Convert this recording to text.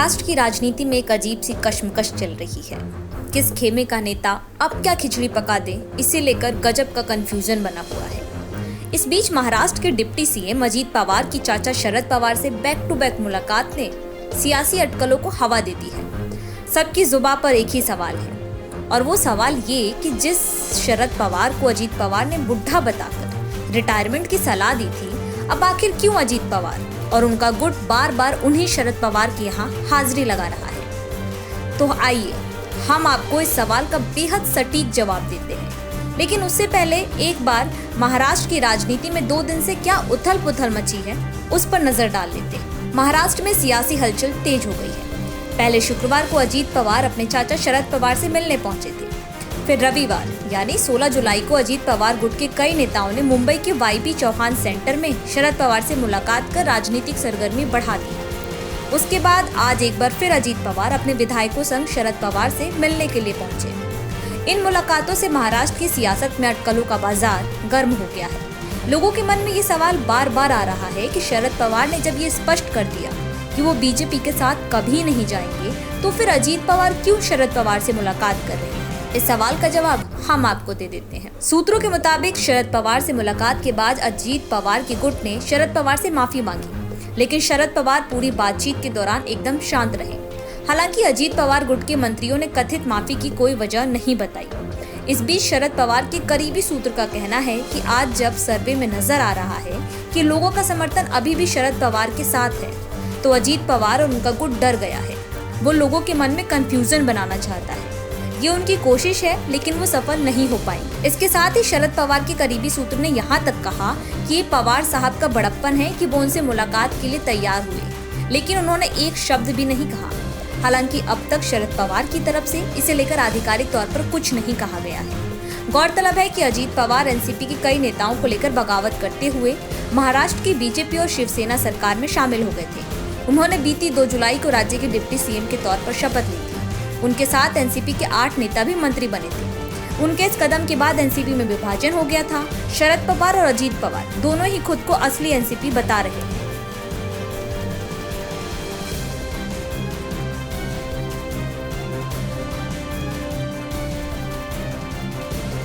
महाराष्ट्र की राजनीति में एक अजीब सी कशमकश चल रही है। किस खेमे का नेता अब क्या खिचड़ी पका दे, इसे लेकर गजब का कंफ्यूजन बना हुआ है। इस बीच महाराष्ट्र के डिप्टी सीएम अजीत पवार की चाचा शरद पवार से बैक टू बैक मुलाकात ने सियासी अटकलों को हवा दे दी है। सबकी जुबान पर एक ही सवाल है और वो सवाल ये कि जिस शरद पवार को अजीत पवार ने बुढ़ा बताकर रिटायरमेंट की सलाह दी थी, अब आखिर क्यों अजीत पवार और उनका गुट बार बार उन्हीं शरद पवार के यहाँ हाजिरी लगा रहा है। तो आइए हम आपको इस सवाल का बेहद सटीक जवाब देते हैं। लेकिन उससे पहले एक बार महाराष्ट्र की राजनीति में 2 दिन से क्या उथल पुथल मची है उस पर नजर डाल लेते हैं। महाराष्ट्र में सियासी हलचल तेज हो गई है। पहले शुक्रवार को अजीत पवार अपने चाचा शरद पवार से मिलने पहुंचे थे। फिर रविवार यानी 16 जुलाई को अजीत पवार गुट के कई नेताओं ने मुंबई के वाईबी चौहान सेंटर में शरद पवार से मुलाकात कर राजनीतिक सरगर्मी बढ़ा दी। उसके बाद आज एक बार फिर अजीत पवार अपने विधायकों संग शरद पवार से मिलने के लिए पहुंचे। इन मुलाकातों से महाराष्ट्र की सियासत में अटकलों का बाजार गर्म हो गया है। लोगों के मन में ये सवाल बार बार आ रहा है कि शरद पवार ने जब ये स्पष्ट कर दिया कि वो बीजेपी के साथ कभी नहीं जाएंगे, तो फिर अजीत पवार क्यों शरद पवार से मुलाकात कर रहे हैं? इस सवाल का जवाब हम आपको दे देते हैं। सूत्रों के मुताबिक शरद पवार से मुलाकात के बाद अजीत पवार के गुट ने शरद पवार से माफी मांगी, लेकिन शरद पवार पूरी बातचीत के दौरान एकदम शांत रहे। हालांकि अजीत पवार गुट के मंत्रियों ने कथित माफी की कोई वजह नहीं बताई। इस बीच शरद पवार के करीबी सूत्र का कहना है कि आज जब सर्वे में नजर आ रहा है कि लोगों का समर्थन अभी भी शरद पवार के साथ है, तो अजीत पवार और उनका गुट डर गया है। वो लोगों के मन में कंफ्यूजन बनाना चाहता है। ये उनकी कोशिश है, लेकिन वो सफल नहीं हो पाएंगे। इसके साथ ही शरद पवार के करीबी सूत्र ने यहाँ तक कहा कि ये पवार साहब का बड़प्पन है कि वो उनसे मुलाकात के लिए तैयार हुए, लेकिन उन्होंने एक शब्द भी नहीं कहा। हालांकि अब तक शरद पवार की तरफ से इसे लेकर आधिकारिक तौर पर कुछ नहीं कहा गया है। गौरतलब है कि अजीत पवार एनसीपी के कई नेताओं को लेकर बगावत करते हुए महाराष्ट्र की बीजेपी और शिवसेना सरकार में शामिल हो गए थे। उन्होंने बीती 2 जुलाई को राज्य के डिप्टी सीएम के तौर पर शपथ ली थी। उनके साथ एनसीपी के 8 नेता भी मंत्री बने थे। उनके इस कदम के बाद एनसीपी में विभाजन हो गया था। शरद पवार और अजीत पवार दोनों ही खुद को असली एनसीपी बता रहे हैं।